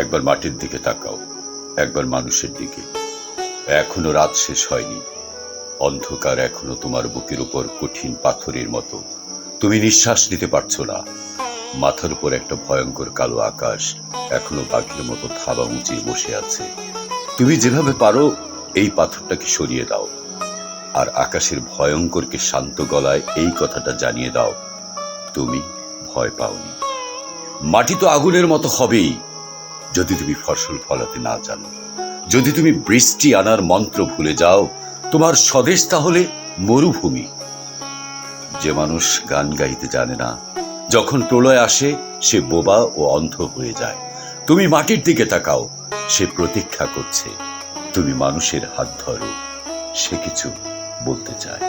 একবার মাটির দিকে তাকাও, একবার মানুষের দিকে। এখনো রাত শেষ হয়নি, অন্ধকার এখনো তোমার বুকের উপর কঠিন পাথরের মতো। তুমি নিঃশ্বাস নিতে পারছো না। মাথার উপর একটা ভয়ঙ্কর কালো আকাশ এখনো বাঘের মতো থাবা উঁচিয়ে বসে আছে। তুমি যেভাবে পারো এই পাথরটাকে সরিয়ে দাও, আর আকাশের ভয়ঙ্করকে শান্ত গলায় এই কথাটা জানিয়ে দাও, তুমি ভয় পাওনি। মাটি তো আগুনের মতো হবেই যদি তুমি ফসল ফলাতে না জানো। যদি তুমি বৃষ্টি আনার মন্ত্র ভুলে যাও, তোমার স্বদেশ তাহলে মরুভূমি। যে মানুষ গান গাইতে জানে না, যখন প্রলয় আসে সে বোবা ও অন্ধ হয়ে যায়। তুমি মাটির দিকে তাকাও, সে প্রতীক্ষা করছে। তুমি মানুষের হাত ধরো, সে কিছু বলতে চায়।